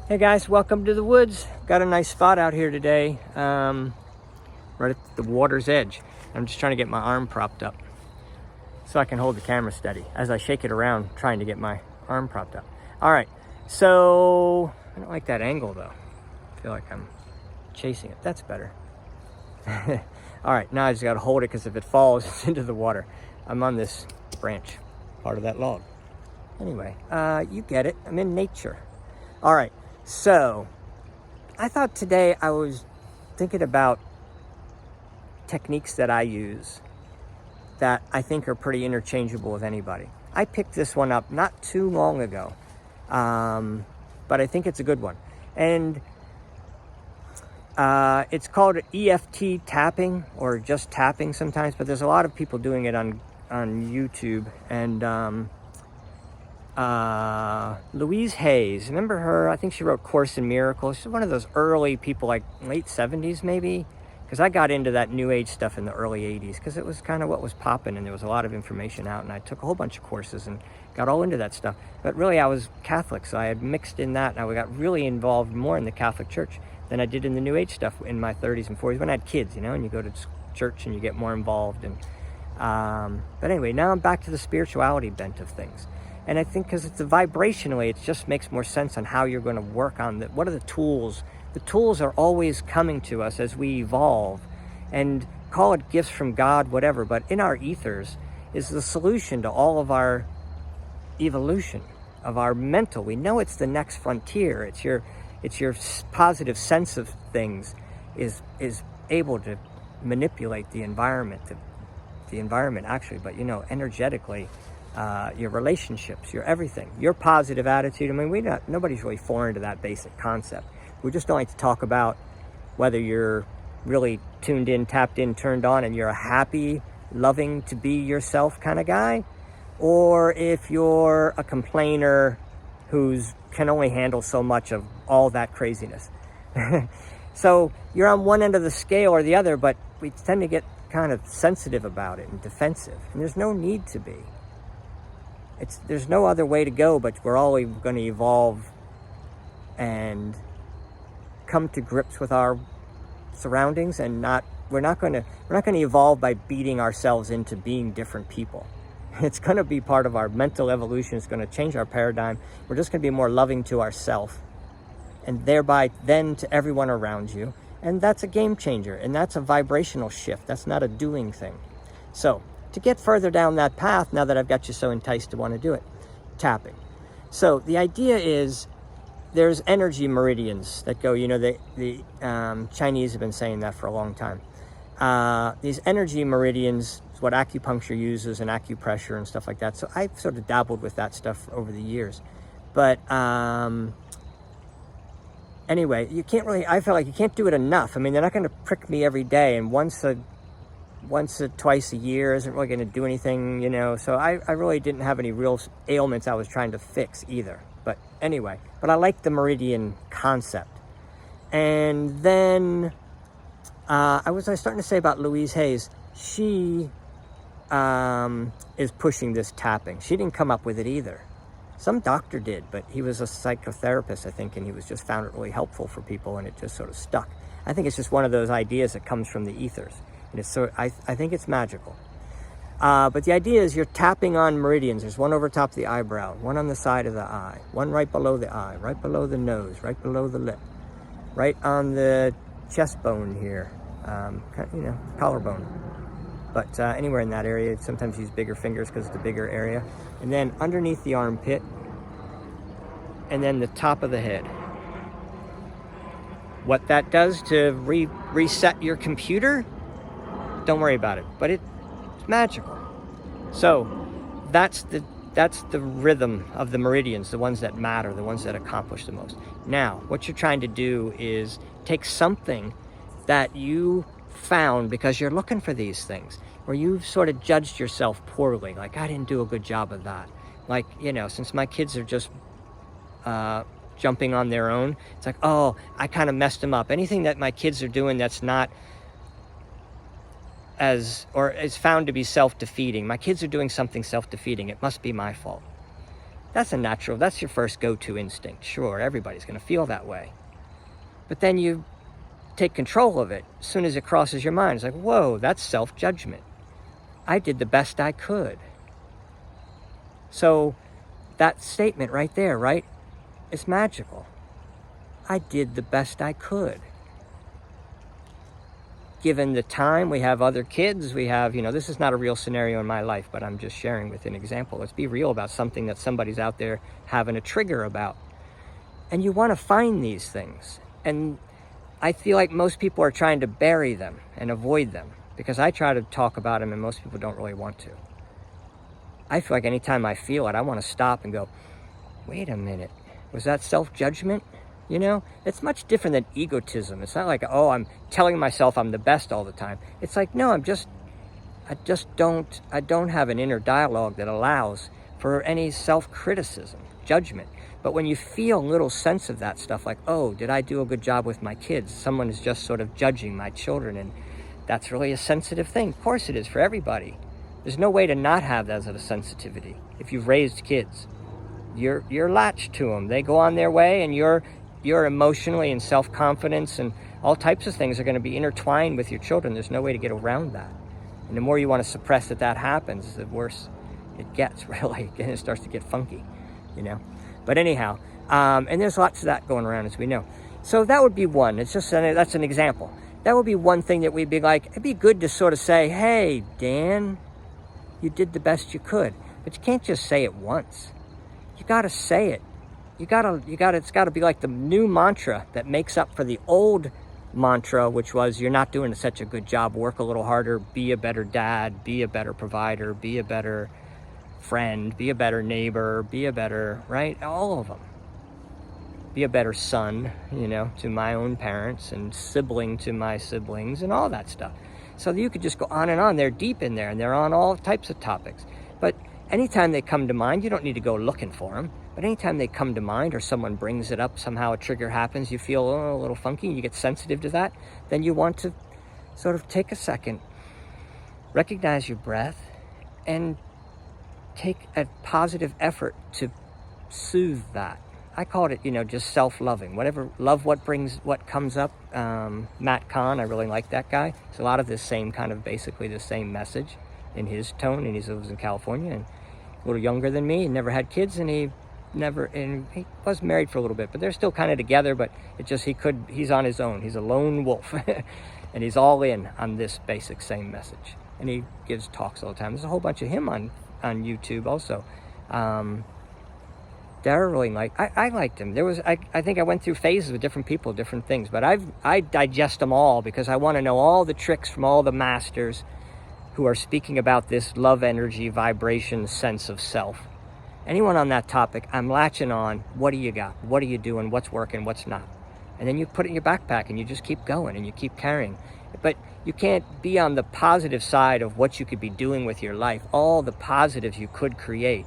Hey guys, welcome to the woods. Got a nice spot out here today, right at the water's edge. I'm just trying to get my arm propped up so I can hold the camera steady as I shake it around, trying to get my arm propped up. All right, so I don't like that angle though. I feel like I'm chasing it. That's better. All right, now I just gotta hold it because if it falls, it's into the water. I'm on this branch, part of that log. Anyway, you get it. I'm in nature. All right. So, I thought today I was thinking about techniques that I use that I think are pretty interchangeable with anybody. I picked this one up not too long ago, but I think it's a good one. And it's called EFT Tapping, or just tapping sometimes, but there's a lot of people doing it on YouTube. And Louise Hayes, remember her? I think she wrote Course in Miracles. She's one of those early people, like late 70s maybe, because I got into that new age stuff in the early 80s because it was kind of what was popping and there was a lot of information out, and I took a whole bunch of courses and got all into that stuff. But really I was Catholic, so I had mixed in that, and I got really involved more in the Catholic Church than I did in the new age stuff in my 30s and 40s when I had kids, and you go to church and you get more involved. And but anyway, now I'm back to the spirituality bent of things. And I think because it's vibrationally, it just makes more sense on how you're going to work on that. What are the tools? The tools are always coming to us as we evolve, and call it gifts from God, whatever. But in our ethers is the solution to all of our evolution of our mental. We know it's the next frontier. It's your positive sense of things is able to manipulate the environment, actually, but energetically. Your relationships, your everything, your positive attitude. I mean, nobody's really foreign to that basic concept. We just don't like to talk about whether you're really tuned in, tapped in, turned on, and you're a happy, loving to be yourself kind of guy, or if you're a complainer who's can only handle so much of all that craziness. So you're on one end of the scale or the other, but we tend to get kind of sensitive about it and defensive, and there's no need to be. There's no other way to go, but we're all going to evolve and come to grips with our surroundings, and we're not going to evolve by beating ourselves into being different people. It's going to be part of our mental evolution. It's going to change our paradigm. We're just going to be more loving to ourselves, and thereby then to everyone around you. And that's a game changer, and that's a vibrational shift. That's not a doing thing. So to get further down that path, now that I've got you so enticed to want to do it, tapping. So the idea is there's energy meridians that go, the Chinese have been saying that for a long time. These energy meridians is what acupuncture uses, and acupressure and stuff like that. So I've sort of dabbled with that stuff over the years. But anyway, I feel like you can't do it enough. I mean, they're not going to prick me every day, and once or twice a year isn't really going to do anything, so I really didn't have any real ailments I was trying to fix either. But anyway, I like the meridian concept. And then I was starting to say about Louise Hayes. She is pushing this tapping. She didn't come up with it either. Some doctor did, but he was a psychotherapist, I think, and he just found it really helpful for people, and it just sort of stuck. I think it's just one of those ideas that comes from the ethers. And I think it's magical. But the idea is you're tapping on meridians. There's one over top of the eyebrow, one on the side of the eye, one right below the eye, right below the nose, right below the lip, right on the chest bone here, collarbone. But anywhere in that area, sometimes use bigger fingers because it's a bigger area. And then underneath the armpit, and then the top of the head. What that does to reset your computer, don't worry about it, but it's magical. So that's the rhythm of the meridians, the ones that matter, the ones that accomplish the most. Now, what you're trying to do is take something that you found because you're looking for these things, where you've sort of judged yourself poorly, like I didn't do a good job of that. Like, since my kids are just jumping on their own, it's like, oh, I kind of messed them up. Anything that my kids are doing that's not is found to be self-defeating. My kids are doing something self-defeating. It must be my fault. That's a natural, that's your first go-to instinct. Sure, everybody's going to feel that way. But then you take control of it. As soon as it crosses your mind, it's like, whoa, that's self-judgment. I did the best I could. So that statement right there, right? It's magical. I did the best I could. Given the time, we have other kids, we have, this is not a real scenario in my life, but I'm just sharing with an example. Let's be real about something that somebody's out there having a trigger about. And you want to find these things. And I feel like most people are trying to bury them and avoid them, because I try to talk about them and most people don't really want to. I feel like anytime I feel it, I want to stop and go, wait a minute, was that self-judgment? It's much different than egotism. It's not like, oh, I'm telling myself I'm the best all the time. It's like, no, I don't have an inner dialogue that allows for any self-criticism, judgment. But when you feel a little sense of that stuff, like, oh, did I do a good job with my kids? Someone is just sort of judging my children, and that's really a sensitive thing. Of course it is for everybody. There's no way to not have that as a sensitivity. If you've raised kids, you're latched to them. They go on their way, and you're emotionally and self-confidence and all types of things are going to be intertwined with your children. There's no way to get around that. And the more you want to suppress that happens, the worse it gets, really. And it starts to get funky, But anyhow, and there's lots of that going around, as we know. So that would be one. That's an example. That would be one thing that we'd be like, it'd be good to sort of say, hey, Dan, you did the best you could. But you can't just say it once. You got to say it. It's got to be like the new mantra that makes up for the old mantra, which was, you're not doing such a good job, work a little harder, be a better dad, be a better provider, be a better friend, be a better neighbor, be a better, right? All of them. Be a better son, to my own parents, and sibling to my siblings, and all that stuff. So you could just go on and on. They're deep in there, and they're on all types of topics. But anytime they come to mind, you don't need to go looking for them. But anytime they come to mind, or someone brings it up, somehow a trigger happens, you feel a little funky, you get sensitive to that, then you want to sort of take a second, recognize your breath, and take a positive effort to soothe that. I called it, just self-loving. What comes up. Matt Kahn, I really like that guy. It's a lot of this same kind of, basically the same message in his tone, and he lives in California, and a little younger than me, and never had kids, and he was married for a little bit, but they're still kind of together, but he's on his own. He's a lone wolf, and he's all in on this basic same message. And he gives talks all the time. There's a whole bunch of him on YouTube also. They're really I liked him. I think I went through phases with different people, different things, but I digest them all because I want to know all the tricks from all the masters who are speaking about this love energy, vibration, sense of self. Anyone on that topic, I'm latching on. What do you got? What are you doing? What's working? What's not? And then you put it in your backpack and you just keep going and you keep carrying. But you can't be on the positive side of what you could be doing with your life, all the positives you could create.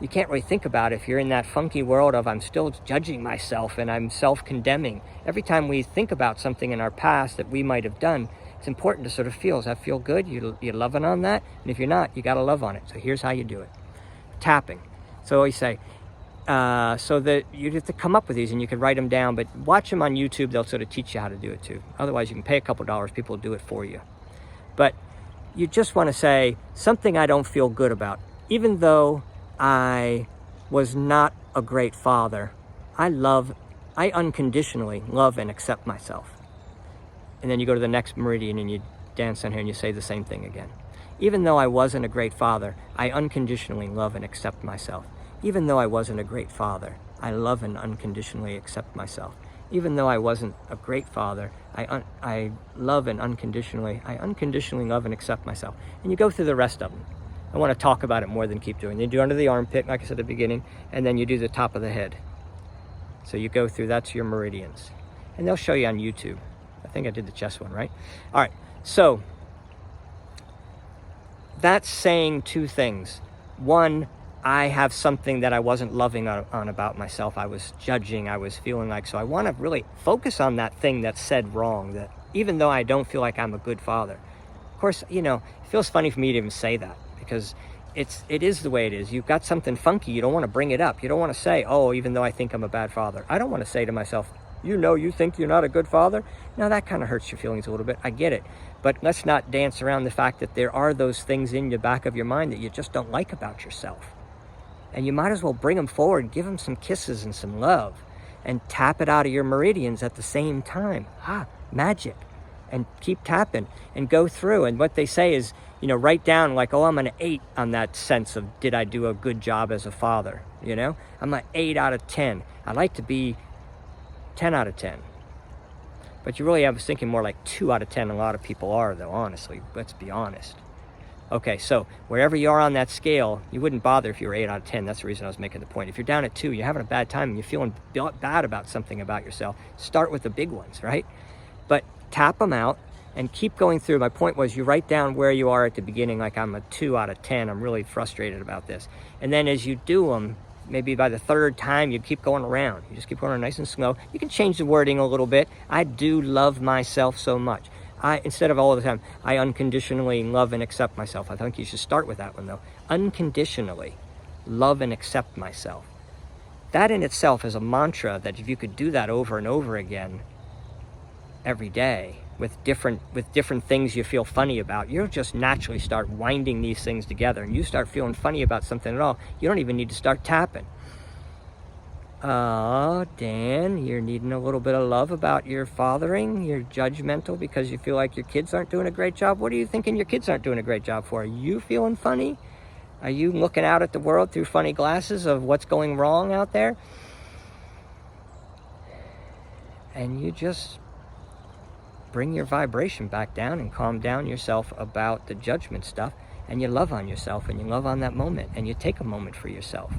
You can't really think about it if you're in that funky world of, I'm still judging myself and I'm self-condemning. Every time we think about something in our past that we might have done, it's important to sort of feel, does that feel good? You're loving on that? And if you're not, you got to love on it. So here's how you do it. Tapping. So we say, so that you have to come up with these and you can write them down, but watch them on YouTube. They'll sort of teach you how to do it too. Otherwise, you can pay a couple dollars. People will do it for you. But you just want to say something I don't feel good about. Even though I was not a great father, I unconditionally love and accept myself. And then you go to the next meridian and you dance on here and you say the same thing again. Even though I wasn't a great father, I unconditionally love and accept myself. Even though I wasn't a great father, I love and unconditionally accept myself. Even though I wasn't a great father, I love and unconditionally love and accept myself. And you go through the rest of them. I want to talk about it more than keep doing. You do under the armpit, like I said at the beginning, and then you do the top of the head. So you go through, that's your meridians. And they'll show you on YouTube. I think I did the chest one, right? All right, so that's saying two things. One, I have something that I wasn't loving on about myself. I was judging, I was feeling like, so I want to really focus on that thing that's said wrong, that even though I don't feel like I'm a good father. Of course, it feels funny for me to even say that, because it is the way it is. You've got something funky. You don't want to bring it up. You don't want to say, oh, even though I think I'm a bad father. I don't want to say to myself, you think you're not a good father. Now that kind of hurts your feelings a little bit. I get it. But let's not dance around the fact that there are those things in the back of your mind that you just don't like about yourself. And you might as well bring them forward, give them some kisses and some love, and tap it out of your meridians at the same time. Magic. And keep tapping and go through. And what they say is, write down like, oh, I'm an 8 on that sense of, did I do a good job as a father? I'm an 8 out of 10. I like to be 10 out of 10. But I was thinking more like 2 out of 10. A lot of people are, though, honestly. Let's be honest. Okay, so wherever you are on that scale, you wouldn't bother if you were 8 out of 10. That's the reason I was making the point. If you're down at 2, you're having a bad time and you're feeling bad about something about yourself, start with the big ones, right? But tap them out and keep going through. My point was, you write down where you are at the beginning, like I'm a 2 out of 10. I'm really frustrated about this. And then as you do them, maybe by the third time, you keep going around. You just keep going nice and slow. You can change the wording a little bit. I do love myself so much. Instead of all the time, I unconditionally love and accept myself. I think you should start with that one, though. Unconditionally love and accept myself. That in itself is a mantra that if you could do that over and over again every day with different things you feel funny about, you'll just naturally start winding these things together, and you start feeling funny about something at all, you don't even need to start tapping. Dan, you're needing a little bit of love about your fathering. You're judgmental because you feel like your kids aren't doing a great job. What are you thinking your kids aren't doing a great job for? Are you feeling funny? Are you looking out at the world through funny glasses of what's going wrong out there? And you just bring your vibration back down and calm down yourself about the judgment stuff, and you love on yourself, and you love on that moment, and you take a moment for yourself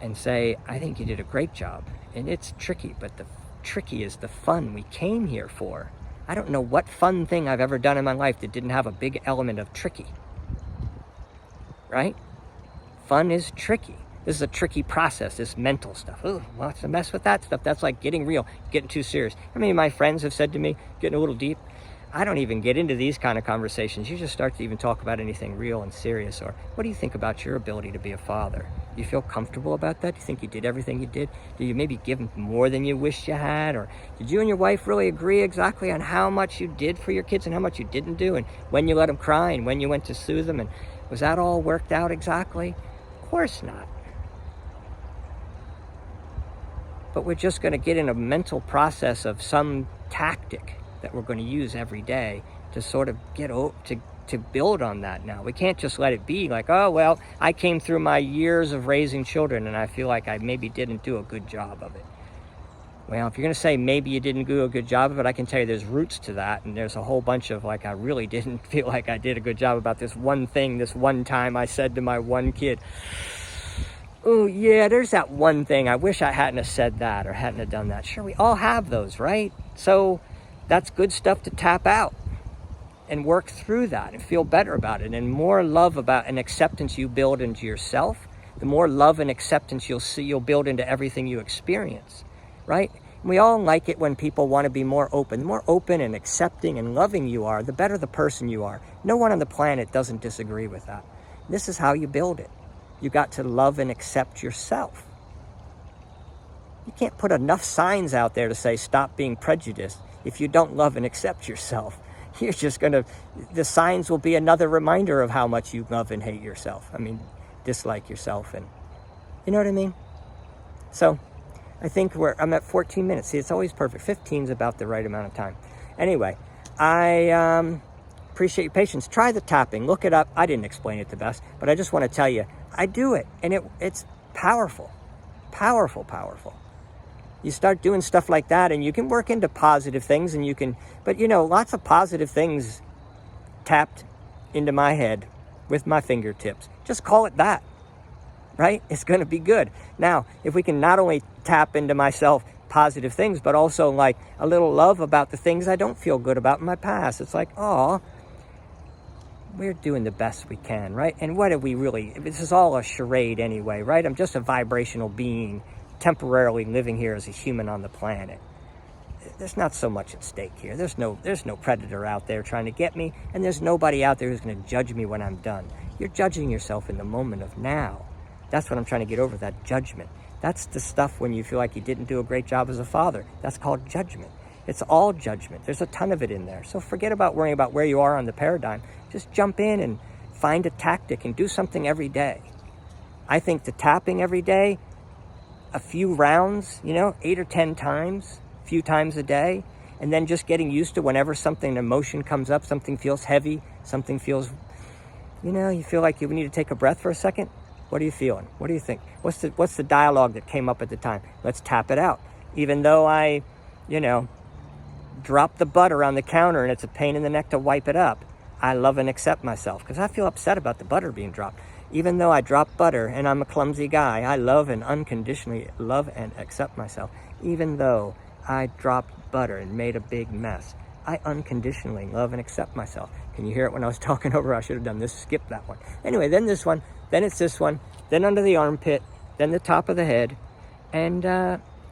and say, I think you did a great job. And it's tricky, but the tricky is the fun we came here for. I don't know what fun thing I've ever done in my life that didn't have a big element of tricky, right? Fun is tricky. This is a tricky process, this mental stuff. Oh, what's the mess with that stuff? That's like getting real, getting too serious. How many of my friends have said to me, getting a little deep, I don't even get into these kind of conversations. You just start to even talk about anything real and serious. Or what do you think about your ability to be a father? Do you feel comfortable about that? Do you think you did everything you did? Do you maybe give more than you wish you had? Or did you and your wife really agree exactly on how much you did for your kids and how much you didn't do? And when you let them cry and when you went to soothe them? And was that all worked out exactly? Of course not. But we're just going to get in a mental process of some tactic that we're going to use every day to sort of to build on that now. We can't just let it be like, oh, well, I came through my years of raising children and I feel like I maybe didn't do a good job of it. Well, if you're going to say maybe you didn't do a good job of it, I can tell you there's roots to that, and there's a whole bunch of like, I really didn't feel like I did a good job about this one thing, this one time I said to my one kid, oh, yeah, there's that one thing. I wish I hadn't have said that or hadn't have done that. Sure, we all have those, right? So that's good stuff to tap out and work through that and feel better about it. And more love about and acceptance you build into yourself, the more love and acceptance you'll build into everything you experience, right? And we all like it when people want to be more open. The more open and accepting and loving you are, the better the person you are. No one on the planet doesn't disagree with that. This is how you build it. You got to love and accept yourself. You can't put enough signs out there to say stop being prejudiced if you don't love and accept yourself. You're just the signs will be another reminder of how much you love and hate yourself. I mean, dislike yourself, and you know what I mean? So I think I'm at 14 minutes. See, it's always perfect. 15 is about the right amount of time. Anyway, I appreciate your patience. Try the tapping. Look it up. I didn't explain it the best, but I just want to tell you, I do it, and it's powerful. Powerful, powerful. You start doing stuff like that, and you can work into positive things, but lots of positive things tapped into my head with my fingertips. Just call it that, right? It's going to be good. Now, if we can not only tap into myself positive things, but also like a little love about the things I don't feel good about in my past. It's like, oh, we're doing the best we can, right? And what are we really, this is all a charade anyway, right? I'm just a vibrational being temporarily living here as a human on the planet. there's not so much at stake here. There's no predator out there trying to get me, and there's nobody out there who's going to judge me when I'm done. You're judging yourself in the moment of now. That's what I'm trying to get over, that judgment. That's the stuff when you feel like you didn't do a great job as a father. That's called judgment. It's all judgment. There's a ton of it in there. So forget about worrying about where you are on the paradigm. Just jump in and find a tactic and do something every day. I think the tapping every day, a few rounds, 8 or 10 times, a few times a day, and then just getting used to whenever something, emotion comes up, something feels heavy, something feels, you feel like you need to take a breath for a second. What are you feeling? What do you think? What's the dialogue that came up at the time? Let's tap it out. Even though I, drop the butter on the counter and it's a pain in the neck to wipe it up, I love and accept myself because I feel upset about the butter being dropped. Even though I drop butter and I'm a clumsy guy, I love and unconditionally love and accept myself. Even though I dropped butter and made a big mess, I unconditionally love and accept myself. Can you hear it when I was talking over? I should have done this, skip that one. Anyway, then this one, then it's this one, then under the armpit, then the top of the head. And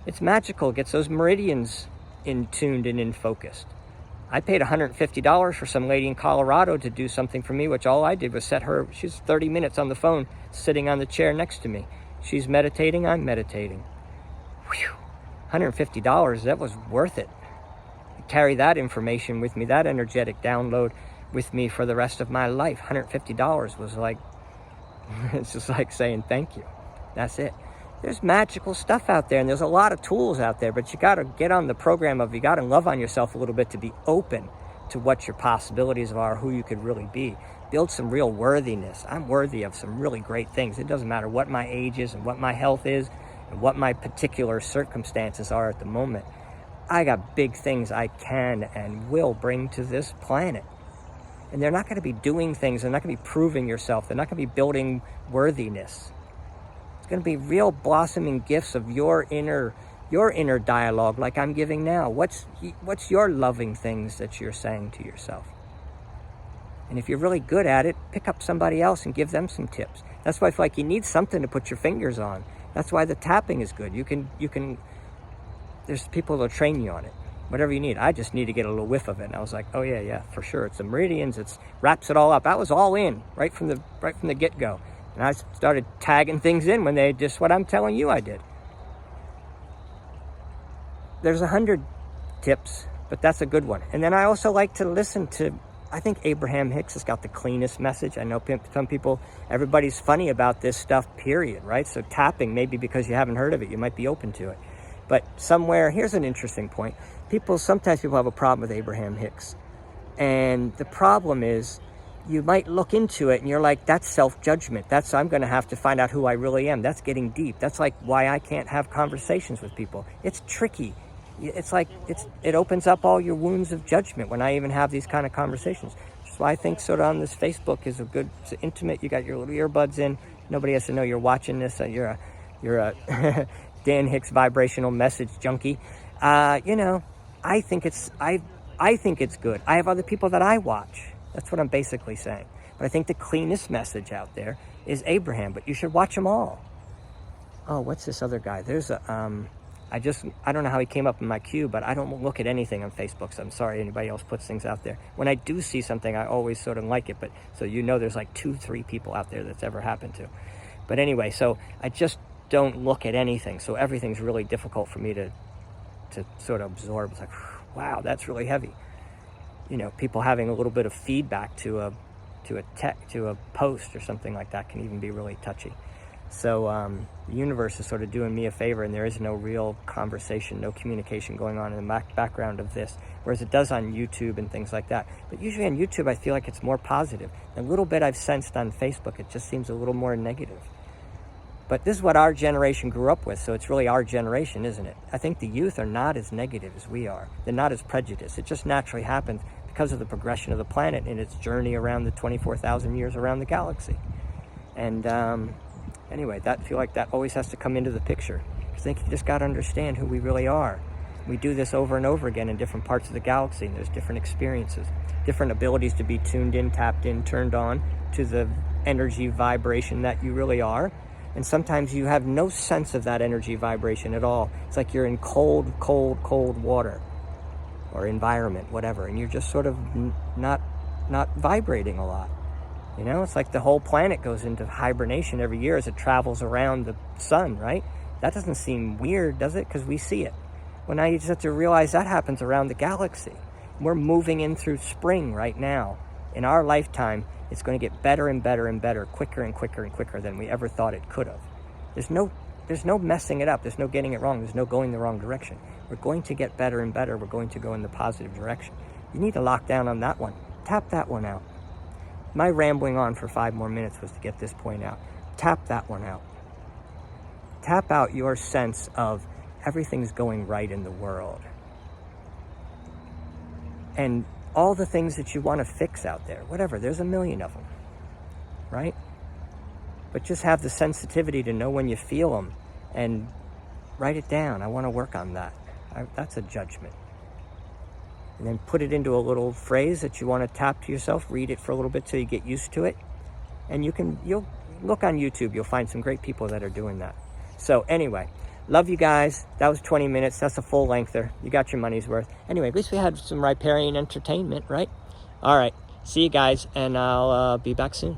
it's magical. It gets those meridians in tuned and in focused. I paid $150 for some lady in Colorado to do something for me, which all I did was set her, she's 30 minutes on the phone, sitting on the chair next to me. She's meditating, I'm meditating. Whew. $150, that was worth it. I carry that information with me, that energetic download with me for the rest of my life. $150 was like, it's just like saying thank you. That's it. There's magical stuff out there, and there's a lot of tools out there, but you got to get on the program of, you got to love on yourself a little bit to be open to what your possibilities are, who you could really be. Build some real worthiness. I'm worthy of some really great things. It doesn't matter what my age is and what my health is and what my particular circumstances are at the moment. I got big things I can and will bring to this planet. And they're not going to be doing things. They're not going to be proving yourself. They're not going to be building worthiness. Going to be real blossoming gifts of your inner dialogue, like I'm giving now. What's your loving things that you're saying to yourself? And if you're really good at it, pick up somebody else and give them some tips. That's why I feel like you need something to put your fingers on. That's why the tapping is good. You can. There's people that'll train you on it. Whatever you need. I just need to get a little whiff of it. And I was like, oh yeah, for sure. It's the meridians. It wraps it all up. I was all in right from the get-go. And I started tagging things in when they just what I'm telling you I did. There's 100 tips, but that's a good one. And then I also like to listen to, I think Abraham Hicks has got the cleanest message. I know some people, everybody's funny about this stuff, period, right? So tapping, maybe because you haven't heard of it, you might be open to it. But somewhere, here's an interesting point. Sometimes people have a problem with Abraham Hicks. And the problem is, you might look into it and you're like, that's self-judgment. I'm going to have to find out who I really am. That's getting deep. That's like why I can't have conversations with people. It's tricky. It's like, it opens up all your wounds of judgment when I even have these kind of conversations. So I think sort of on this Facebook is it's intimate. You got your little earbuds in. Nobody has to know you're watching this. You're a Dan Hicks vibrational message junkie. I think it's good. I have other people that I watch. That's what I'm basically saying. But I think the cleanest message out there is Abraham, but you should watch them all. Oh, what's this other guy? There's I don't know how he came up in my queue, but I don't look at anything on Facebook, so I'm sorry anybody else puts things out there. When I do see something, I always sort of like it, but so there's like 2-3 people out there that's ever happened to. But anyway, so I just don't look at anything, so everything's really difficult for me to sort of absorb. It's like, wow, that's really heavy. People having a little bit of feedback to a post or something like that can even be really touchy. So the universe is sort of doing me a favor, and there is no real conversation, no communication going on in the background of this, whereas it does on YouTube and things like that. But usually on YouTube, I feel like it's more positive. The little bit I've sensed on Facebook, it just seems a little more negative. But this is what our generation grew up with, so it's really our generation, isn't it? I think the youth are not as negative as we are. They're not as prejudiced. It just naturally happens because of the progression of the planet in its journey around the 24,000 years around the galaxy. And anyway, I feel like that always has to come into the picture. I think you just got to understand who we really are. We do this over and over again in different parts of the galaxy, and there's different experiences, different abilities to be tuned in, tapped in, turned on to the energy vibration that you really are. And sometimes you have no sense of that energy vibration at all. It's like you're in cold, cold, cold water. or environment, whatever, and you're just sort of not vibrating a lot. You know, it's like the whole planet goes into hibernation every year as it travels around the sun, right? That doesn't seem weird, does it? Because we see it. Well, now you just have to realize that happens around the galaxy. We're moving in through spring right now. In our lifetime, it's going to get better and better and better, quicker and quicker and quicker than we ever thought it could have. There's no messing it up. There's no getting it wrong. There's no going the wrong direction. We're going to get better and better. We're going to go in the positive direction. You need to lock down on that one. Tap that one out. My rambling on for 5 more minutes was to get this point out. Tap that one out. Tap out your sense of everything's going right in the world. And all the things that you want to fix out there, whatever, there's a million of them, right? But just have the sensitivity to know when you feel them and write it down. I want to work on that. That's a judgment. And then put it into a little phrase that you want to tap to yourself. Read it for a little bit till you get used to it. And you'll look on YouTube. You'll find some great people that are doing that. So anyway, love you guys. That was 20 minutes. That's a full lengther. You got your money's worth. Anyway, at least we had some riparian entertainment, right? All right. See you guys, and I'll be back soon.